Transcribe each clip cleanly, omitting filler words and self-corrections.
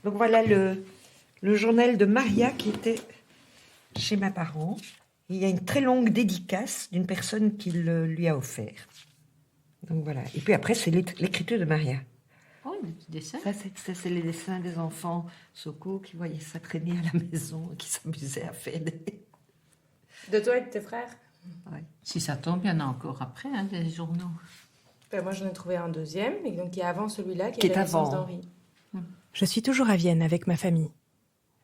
Donc voilà le journal de Maria qui était chez mes parents. Il y a une très longue dédicace d'une personne qui le lui a offert. Donc voilà. Et puis après, c'est l'écriture de Maria. Oh, des petits dessins. Ça, c'est les dessins des enfants Soko qui voyaient ça traîner à la maison et qui s'amusaient à faire des... De toi et de tes frères? Ouais. Si ça tombe, il y en a encore après, des journaux. Ben, moi, j'en ai trouvé un deuxième, et donc qui est avant celui-là, qui Qui est est la naissance avant. d'Henri. Je suis toujours à Vienne avec ma famille.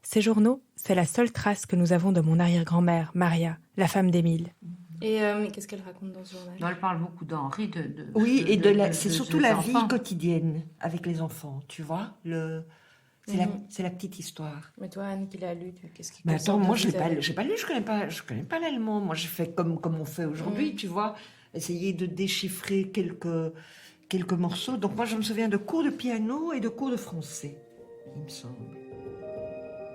Ces journaux, c'est la seule trace que nous avons de mon arrière-grand-mère, Maria, la femme d'Émile. Et qu'est-ce qu'elle raconte dans ce journal? Non, elle parle beaucoup d'Henri. Oui, et c'est surtout la vie quotidienne avec les enfants, tu vois. C'est la petite histoire. Mais toi, Anne, qui l'a lu, qu'est-ce qui... Mais attends, moi, j'ai pas lu, je connais pas l'allemand. Moi, j'ai fait comme on fait aujourd'hui, tu vois. Essayer de déchiffrer quelques morceaux. Donc moi, je me souviens de cours de piano et de cours de français, il me semble.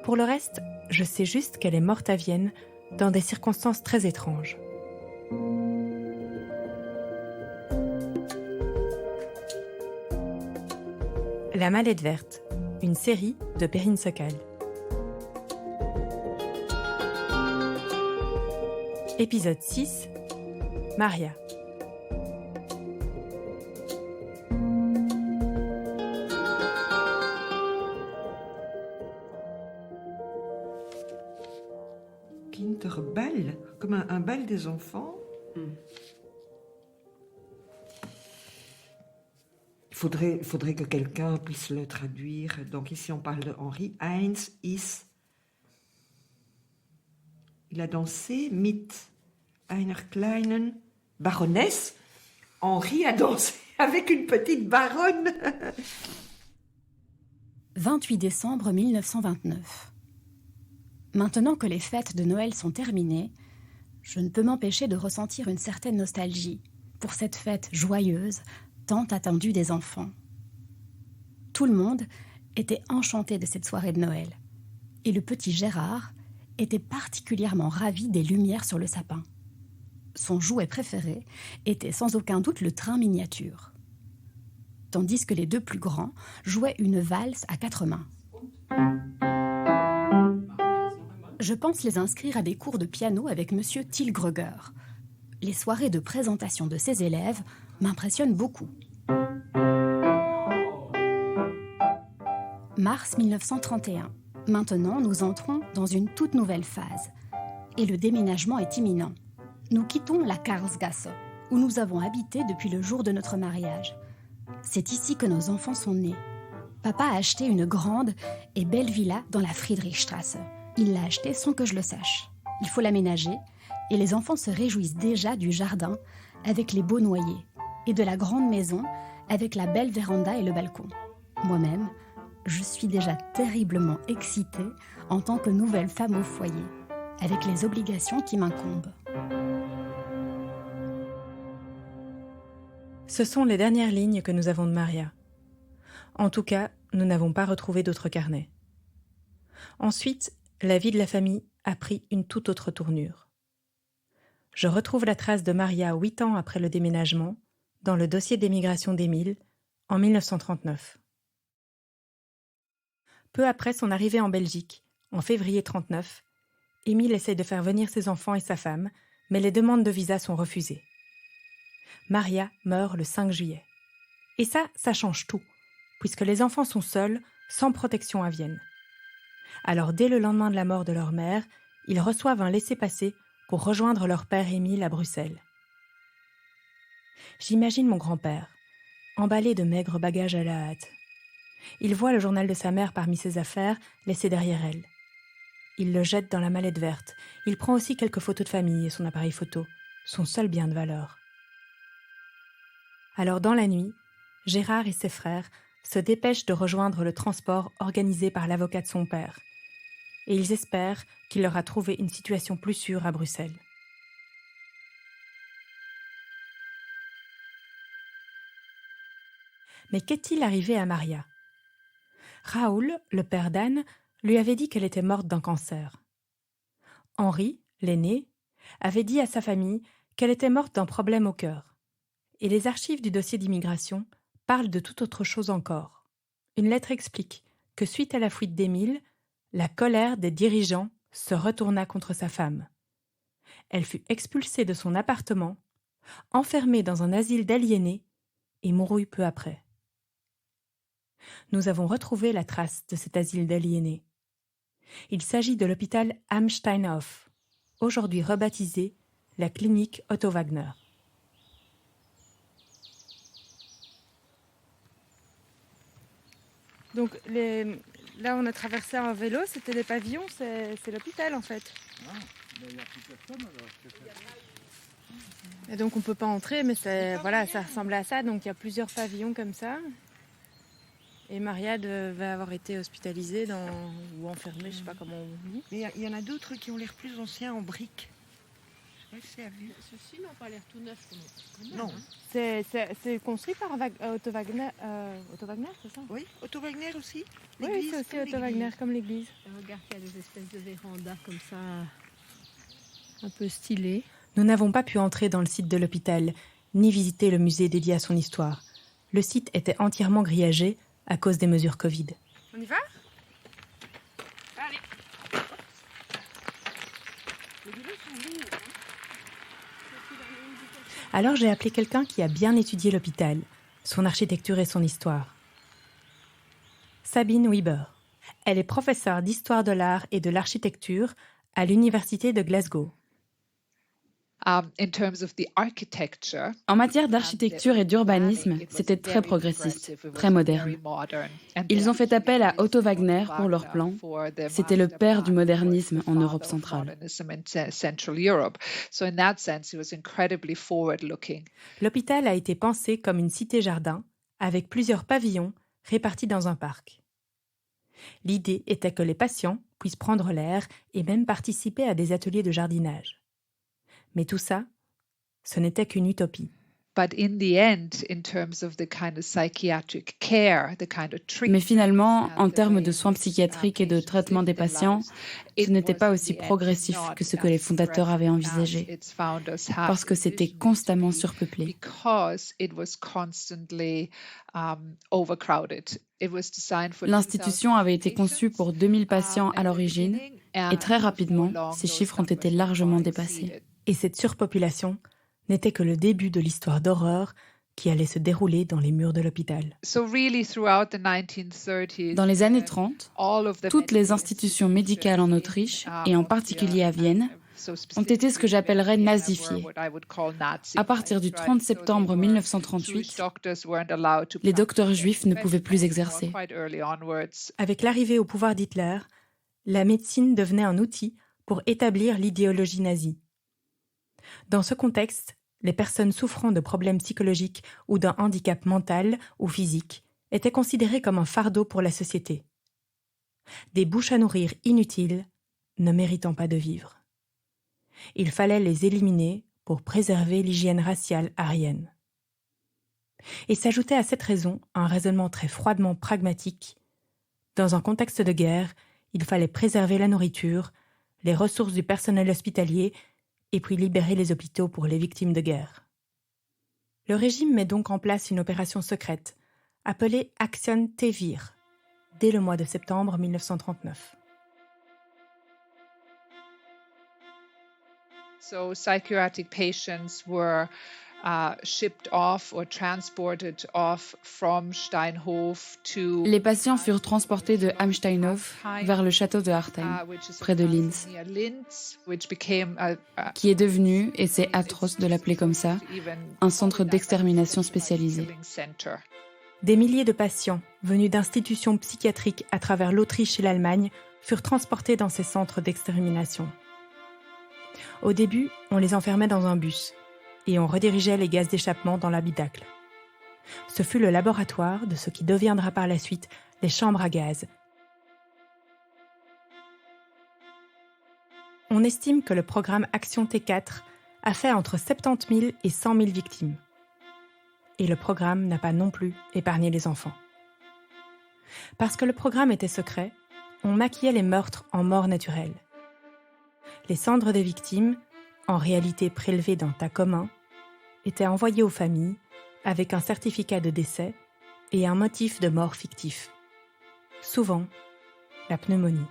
Pour le reste, je sais juste qu'elle est morte à Vienne dans des circonstances très étranges. La Mallette verte, une série de Perrine Socal. Épisode 6, Maria. Kinderball, comme un bal des enfants. Il faudrait que quelqu'un puisse le traduire. Donc ici, on parle de Henri. Heinz ist... Il a dansé mit einer kleinen Baroness. Henri a dansé avec une petite baronne. 28 décembre 1929. Maintenant que les fêtes de Noël sont terminées, je ne peux m'empêcher de ressentir une certaine nostalgie pour cette fête joyeuse, tant attendue des enfants. Tout le monde était enchanté de cette soirée de Noël, et le petit Gérard était particulièrement ravi des lumières sur le sapin. Son jouet préféré était sans aucun doute le train miniature, tandis que les deux plus grands jouaient une valse à 4 mains. Je pense les inscrire à des cours de piano avec Monsieur Tilgreger. Les soirées de présentation de ses élèves m'impressionnent beaucoup. Mars 1931. Maintenant, nous entrons dans une toute nouvelle phase. Et le déménagement est imminent. Nous quittons la Karlsgasse, où nous avons habité depuis le jour de notre mariage. C'est ici que nos enfants sont nés. Papa a acheté une grande et belle villa dans la Friedrichstrasse. Il l'a achetée sans que je le sache. Il faut l'aménager, et les enfants se réjouissent déjà du jardin avec les beaux noyers, et de la grande maison avec la belle véranda et le balcon. Moi-même, je suis déjà terriblement excitée en tant que nouvelle femme au foyer, avec les obligations qui m'incombent. Ce sont les dernières lignes que nous avons de Maria. En tout cas, nous n'avons pas retrouvé d'autres carnets. Ensuite, la vie de la famille a pris une toute autre tournure. Je retrouve la trace de Maria 8 ans après le déménagement, dans le dossier d'émigration d'Émile, en 1939. Peu après son arrivée en Belgique, en février 1939, Émile essaie de faire venir ses enfants et sa femme, mais les demandes de visa sont refusées. Maria meurt le 5 juillet. Et ça change tout, puisque les enfants sont seuls, sans protection à Vienne. Alors dès le lendemain de la mort de leur mère, ils reçoivent un laissez-passer pour rejoindre leur père Émile à Bruxelles. J'imagine mon grand-père, emballé de maigres bagages à la hâte. Il voit le journal de sa mère parmi ses affaires, laissé derrière elle. Il le jette dans la mallette verte. Il prend aussi quelques photos de famille et son appareil photo, son seul bien de valeur. Alors dans la nuit, Gérard et ses frères se dépêchent de rejoindre le transport organisé par l'avocat de son père. Et ils espèrent qu'il leur a trouvé une situation plus sûre à Bruxelles. Mais qu'est-il arrivé à Maria ? Raoul, le père d'Anne, lui avait dit qu'elle était morte d'un cancer. Henri, l'aîné, avait dit à sa famille qu'elle était morte d'un problème au cœur. Et les archives du dossier d'immigration parlent de toute autre chose encore. Une lettre explique que suite à la fuite d'Émile, la colère des dirigeants se retourna contre sa femme. Elle fut expulsée de son appartement, enfermée dans un asile d'aliénés et mourut peu après. Nous avons retrouvé la trace de cet asile d'aliénés. Il s'agit de l'hôpital Am Steinhof, aujourd'hui rebaptisé la clinique Otto Wagner. Donc là, on a traversé en vélo, c'était les pavillons, c'est l'hôpital en fait. Ah, mais il n'y a plus personne alors. Et donc on peut pas entrer, mais voilà, ça ressemble à ça. Donc il y a plusieurs pavillons comme ça. Et Maria devait avoir été hospitalisée ou enfermée, je sais pas comment on dit. Mais il y en a d'autres qui ont l'air plus anciens en briques. Je sais pas si c'est à vue. Ceux-ci n'ont pas l'air tout neufs. Non. C'est construit par Otto Wagner. Otto Wagner, c'est ça? Oui, Otto Wagner aussi. Oui, L'église, c'est aussi comme Otto l'église. Wagner, comme l'église. Regarde qu'il y a des espèces de vérandas comme ça, un peu stylées. Nous n'avons pas pu entrer dans le site de l'hôpital, ni visiter le musée dédié à son histoire. Le site était entièrement grillagé à cause des mesures Covid. On y va? Allez. Alors j'ai appelé quelqu'un qui a bien étudié l'hôpital, son architecture et son histoire. Sabine Weber. Elle est professeure d'histoire de l'art et de l'architecture à l'université de Glasgow. En matière d'architecture et d'urbanisme, c'était très progressiste, très moderne. Ils ont fait appel à Otto Wagner pour leurs plans. C'était le père du modernisme en Europe centrale. L'hôpital a été pensé comme une cité-jardin, avec plusieurs pavillons répartis dans un parc. L'idée était que les patients puissent prendre l'air et même participer à des ateliers de jardinage. Mais tout ça, ce n'était qu'une utopie. Mais finalement, en termes de soins psychiatriques et de traitement des patients, ce n'était pas aussi progressif que ce que les fondateurs avaient envisagé, parce que c'était constamment surpeuplé. L'institution avait été conçue pour 2000 patients à l'origine, et très rapidement, ces chiffres ont été largement dépassés. Et cette surpopulation n'était que le début de l'histoire d'horreur qui allait se dérouler dans les murs de l'hôpital. Dans les années 30, toutes les institutions médicales en Autriche, et en particulier à Vienne, ont été ce que j'appellerais nazifiées. À partir du 30 septembre 1938, les docteurs juifs ne pouvaient plus exercer. Avec l'arrivée au pouvoir d'Hitler, la médecine devenait un outil pour établir l'idéologie nazie. Dans ce contexte, les personnes souffrant de problèmes psychologiques ou d'un handicap mental ou physique étaient considérées comme un fardeau pour la société. Des bouches à nourrir inutiles, ne méritant pas de vivre. Il fallait les éliminer pour préserver l'hygiène raciale aryenne. Et s'ajoutait à cette raison un raisonnement très froidement pragmatique. Dans un contexte de guerre, il fallait préserver la nourriture, les ressources du personnel hospitalier et puis libérer les hôpitaux pour les victimes de guerre. Le régime met donc en place une opération secrète, appelée Aktion Tevir, dès le mois de septembre 1939. So psychiatric patients were shipped off or transported off from Steinhof to Les patients furent transportés de Am Steinhof vers le château de Hartheim, près de Linz, qui est devenu, et c'est atroce de l'appeler comme ça, un centre d'extermination spécialisé. Des milliers de patients venus d'institutions psychiatriques à travers l'Autriche et l'Allemagne furent transportés dans ces centres d'extermination. Au début, on les enfermait dans un bus et on redirigeait les gaz d'échappement dans l'habitacle. Ce fut le laboratoire de ce qui deviendra par la suite les chambres à gaz. On estime que le programme Action T4 a fait entre 70 000 et 100 000 victimes. Et le programme n'a pas non plus épargné les enfants. Parce que le programme était secret, on maquillait les meurtres en mort naturelle. Les cendres des victimes, en réalité prélevées d'un tas commun, étaient envoyées aux familles avec un certificat de décès et un motif de mort fictif. souvent la pneumonie.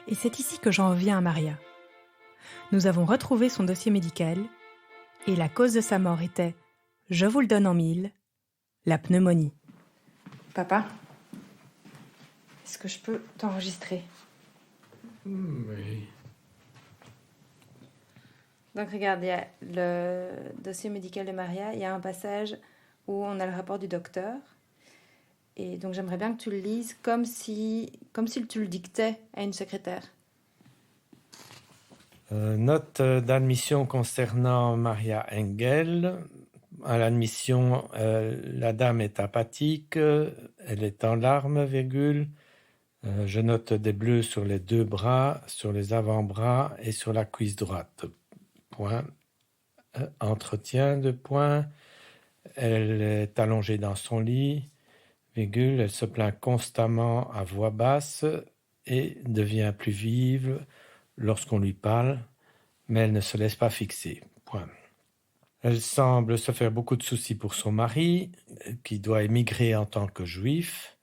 Et c'est ici que j'en reviens à Maria. Nous avons retrouvé son dossier médical et la cause de sa mort était, je vous le donne en mille, la pneumonie. Papa, est-ce que je peux t'enregistrer ? Oui. Donc regarde, il y a le dossier médical de Maria, il y a un passage où on a le rapport du docteur. Et donc j'aimerais bien que tu le lises comme si tu le dictais à une secrétaire. Note d'admission concernant Maria Engel. À l'admission, la dame est apathique, elle est en larmes, virgule. Je note des bleus sur les 2 bras, sur les avant-bras et sur la cuisse droite. Point. Entretien de point. Elle est allongée dans son lit, virgule. Elle se plaint constamment à voix basse et devient plus vive lorsqu'on lui parle, mais elle ne se laisse pas fixer. Point. Elle semble se faire beaucoup de soucis pour son mari, qui doit émigrer en tant que juif.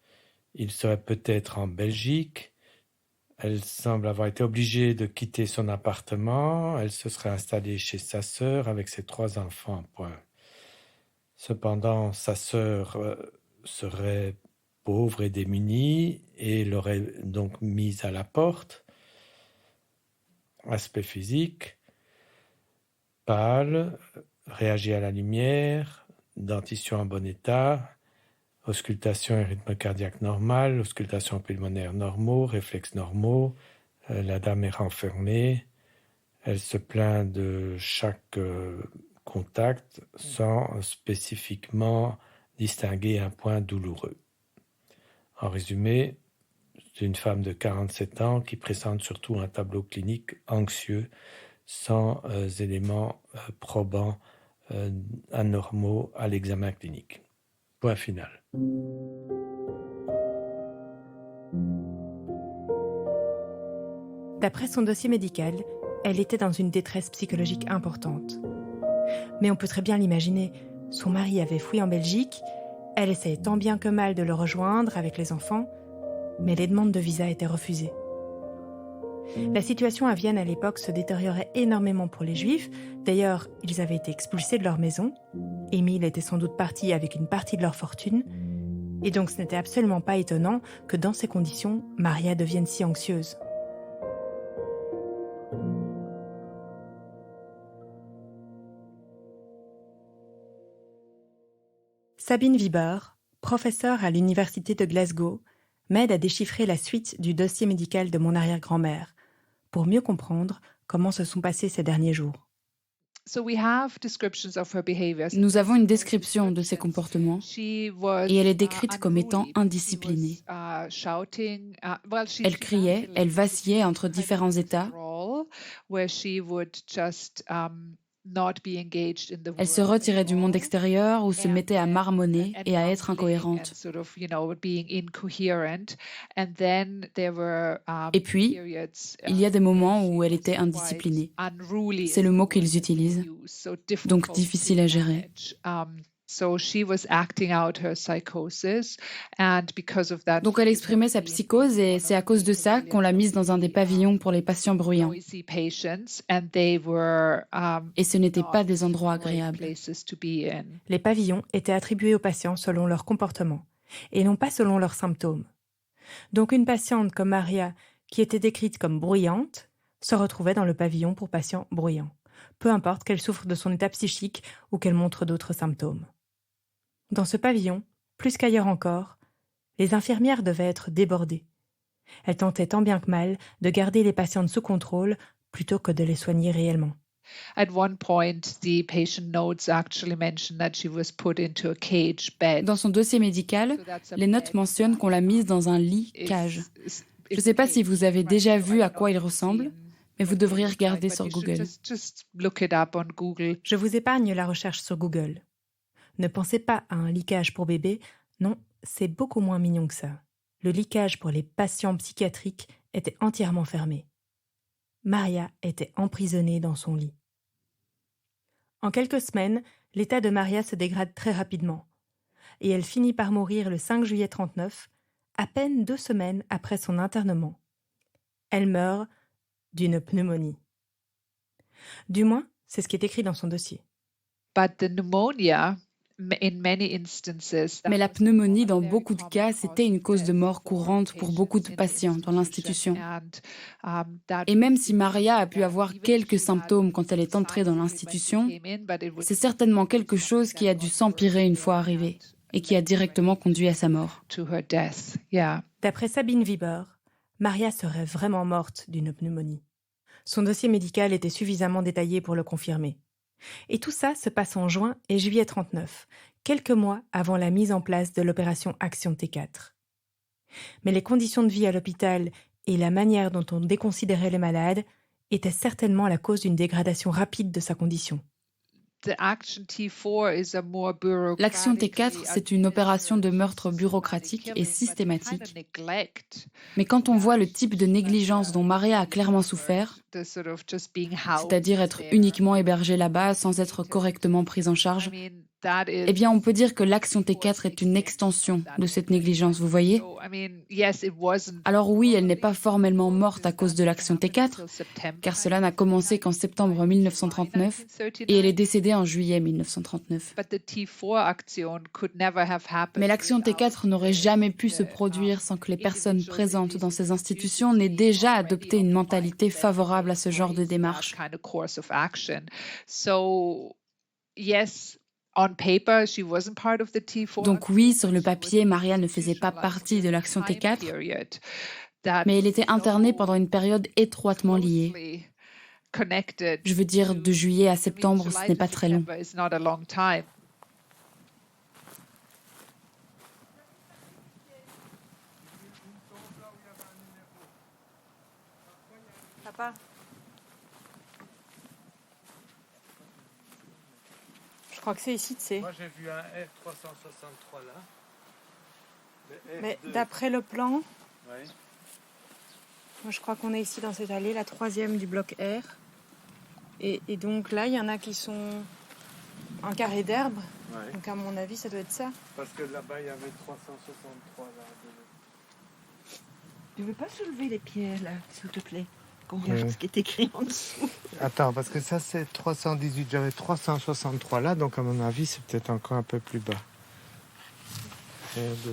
Il serait peut-être en Belgique. Elle semble avoir été obligée de quitter son appartement. Elle se serait installée chez sa sœur avec ses 3 enfants. Point. Cependant, sa sœur serait pauvre et démunie et l'aurait donc mise à la porte. Aspect physique, pâle, réagit à la lumière, dentition en bon état, auscultation et rythme cardiaque normal, auscultation pulmonaire normaux, réflexes normaux. La dame est renfermée. Elle se plaint de chaque contact sans spécifiquement distinguer un point douloureux. En résumé, c'est une femme de 47 ans qui présente surtout un tableau clinique anxieux sans éléments probants anormaux à l'examen clinique. Point final. D'après son dossier médical, elle était dans une détresse psychologique importante. Mais on peut très bien l'imaginer, son mari avait fui en Belgique, elle essayait tant bien que mal de le rejoindre avec les enfants, mais les demandes de visa étaient refusées. La situation à Vienne à l'époque se détériorait énormément pour les Juifs. D'ailleurs, ils avaient été expulsés de leur maison. Émile était sans doute parti avec une partie de leur fortune. Et donc ce n'était absolument pas étonnant que dans ces conditions, Maria devienne si anxieuse. Sabine Wieber, professeure à l'université de Glasgow, m'aide à déchiffrer la suite du dossier médical de mon arrière-grand-mère, pour mieux comprendre comment se sont passés ces derniers jours. Nous avons une description de ses comportements et elle est décrite comme étant indisciplinée. Elle criait, elle vacillait entre différents états. Elle se retirait du monde extérieur ou se mettait à marmonner et à être incohérente. Et puis, il y a des moments où elle était indisciplinée. C'est le mot qu'ils utilisent, donc difficile à gérer. Donc elle exprimait sa psychose et c'est à cause de ça qu'on l'a mise dans un des pavillons pour les patients bruyants. Et ce n'étaient pas des endroits agréables. Les pavillons étaient attribués aux patients selon leur comportement et non pas selon leurs symptômes. Donc une patiente comme Maria, qui était décrite comme bruyante, se retrouvait dans le pavillon pour patients bruyants, peu importe qu'elle souffre de son état psychique ou qu'elle montre d'autres symptômes. Dans ce pavillon, plus qu'ailleurs encore, les infirmières devaient être débordées. Elles tentaient tant bien que mal de garder les patientes sous contrôle plutôt que de les soigner réellement. Dans son dossier médical, les notes mentionnent qu'on l'a mise dans un lit cage. Je ne sais pas si vous avez déjà vu à quoi il ressemble, mais vous devriez regarder sur Google. Je vous épargne la recherche sur Google. Ne pensez pas à un lit-cage pour bébé, non, c'est beaucoup moins mignon que ça. Le lit-cage pour les patients psychiatriques était entièrement fermé. Maria était emprisonnée dans son lit. En quelques semaines, l'état de Maria se dégrade très rapidement. et elle finit par mourir le 5 juillet 1939, à peine 2 semaines après son internement. Elle meurt d'une pneumonie. Du moins, c'est ce qui est écrit dans son dossier. But the pneumonia, in many instances, Mais la pneumonie, dans beaucoup de cas, c'était une cause de mort courante pour beaucoup de patients dans l'institution. Et même si Maria a pu avoir quelques symptômes quand elle est entrée dans l'institution, c'est certainement quelque chose qui a dû s'empirer une fois arrivée et qui a directement conduit à sa mort. D'après Sabine Wieber, Maria serait vraiment morte d'une pneumonie. Son dossier médical était suffisamment détaillé pour le confirmer. Et tout ça se passe en juin et juillet 1939, quelques mois avant la mise en place de l'opération Action T4. Mais les conditions de vie à l'hôpital et la manière dont on déconsidérait les malades étaient certainement la cause d'une dégradation rapide de sa condition. L'Action T4, c'est une opération de meurtre bureaucratique et systématique. Mais quand on voit le type de négligence dont Maria a clairement souffert, c'est-à-dire être uniquement hébergée là-bas sans être correctement prise en charge, eh bien on peut dire que l'Action T4 est une extension de cette négligence, vous voyez ? Alors oui, elle n'est pas formellement morte à cause de l'Action T4, car cela n'a commencé qu'en septembre 1939 et elle est décédée en juillet 1939. Mais l'Action T4 n'aurait jamais pu se produire sans que les personnes présentes dans ces institutions n'aient déjà adopté une mentalité favorable à ce genre de démarche. Donc oui, sur le papier, Maria ne faisait pas partie de l'Action T4, mais elle était internée pendant une période étroitement liée. Je veux dire, de juillet à septembre, ce n'est pas très long. Papa ? Je crois que c'est ici, tu sais. Moi, j'ai vu un R363 là. Mais d'après le plan, Ouais. moi, je crois qu'on est ici dans cette allée, la 3e du bloc R. Et donc là, il y en a qui sont en carré d'herbe. Ouais. Donc à mon avis, ça doit être ça. Parce que là-bas, il y avait 363 là. Tu veux pas soulever les pierres là, s'il te plaît? Qu'on regarde ce qui est écrit en dessous. Attends, parce que ça c'est 318, j'avais 363 là, donc à mon avis c'est peut-être encore un peu plus bas. Et 211.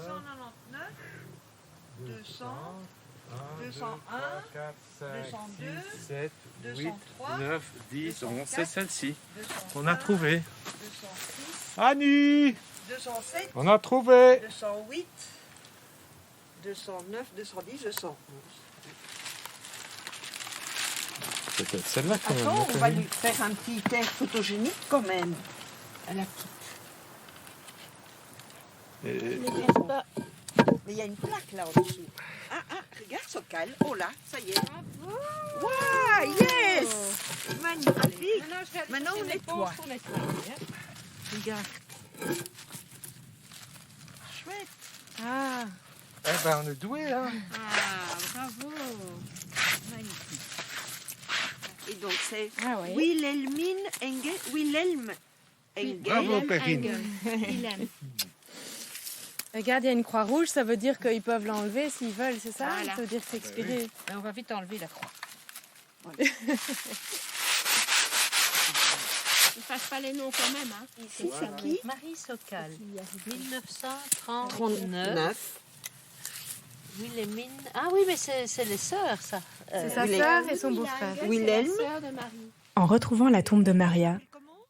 199, 200, 201, 4, 5, 202, 6, 7, 8, 203, 9, 10, 11, 204, c'est celle-ci. 205, On a trouvé. 206, Annie, 207, on a trouvé. 208, 209, 210, 211. C'est peut-être celle-là quand même. Attends, on va lui faire un petit air photogénique quand même. À la petite. Mais il y a une plaque là en dessous. Ah, regarde Sokal. Oh là, ça y est. Waouh, yes! Magnifique. Maintenant on nettoie. Regarde. Chouette. Ah, Eh ben on est doués hein. Ah, bravo. Magnifique. Et donc c'est Ah oui. Wilhelmine Engel. Wilhelm Engel. Bravo Perrine. Il aime. regarde, il y a une croix rouge, ça veut dire qu'ils peuvent l'enlever s'ils veulent, c'est ça? Voilà. Ça veut dire que c'est expiré. On va vite enlever la croix. Ne fasse pas les noms quand même. Hein. Ici, c'est qui? Marie Sokal, 1939. 39. Wilhelmine. Ah oui, mais c'est les sœurs, ça. C'est sa sœur et son beau-frère. Wilhelm. C'est la sœur de Marie. En retrouvant la tombe de Maria,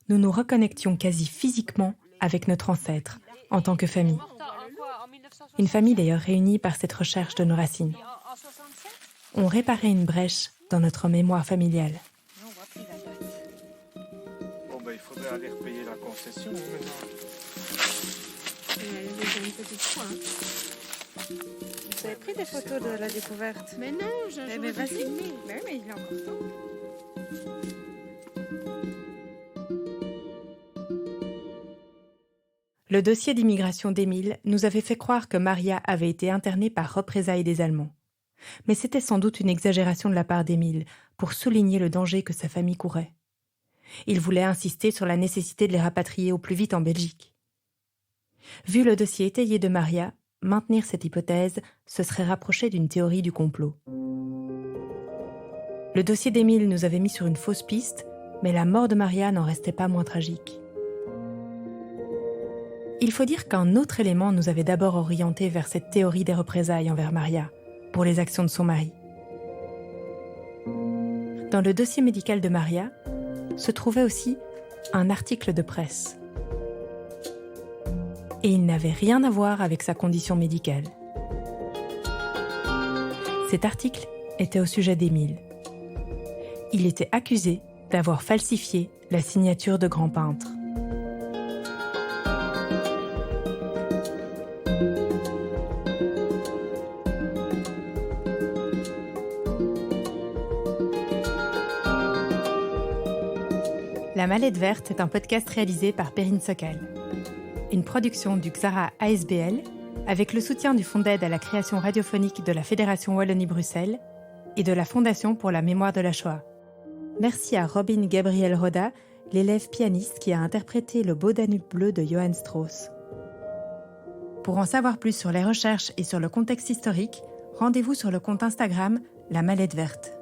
nous nous reconnections quasi physiquement avec notre ancêtre, en tant que famille. Une famille d'ailleurs réunie par cette recherche de nos racines. On réparait une brèche dans notre mémoire familiale. Bon ben il faudrait aller repayer la concession maintenant. Elle a déjà une petite croix. Hein. Vous avez pris des photos de la découverte? Mais non, je vais vas-y. filmer. Mais oui, mais il est encore temps. Le dossier d'immigration d'Émile nous avait fait croire que Maria avait été internée par représailles des Allemands. Mais c'était sans doute une exagération de la part d'Émile pour souligner le danger que sa famille courait. Il voulait insister sur la nécessité de les rapatrier au plus vite en Belgique. Vu le dossier étayé de Maria, maintenir cette hypothèse, ce serait rapprocher d'une théorie du complot. Le dossier d'Émile nous avait mis sur une fausse piste, mais la mort de Maria n'en restait pas moins tragique. Il faut dire qu'un autre élément nous avait d'abord orientés vers cette théorie des représailles envers Maria, pour les actions de son mari. Dans le dossier médical de Maria, se trouvait aussi un article de presse. Et il n'avait rien à voir avec sa condition médicale. Cet article était au sujet d'Émile. Il était accusé d'avoir falsifié la signature de grand peintre. La Mallette Verte est un podcast réalisé par Perrine Sokal. Une production du Xara ASBL avec le soutien du Fonds d'aide à la création radiophonique de la Fédération Wallonie-Bruxelles et de la Fondation pour la mémoire de la Shoah. Merci à Robin Gabriel Roda, l'élève pianiste qui a interprété le Beau Danube bleu de Johann Strauss. Pour en savoir plus sur les recherches et sur le contexte historique, rendez-vous sur le compte Instagram La Mallette Verte.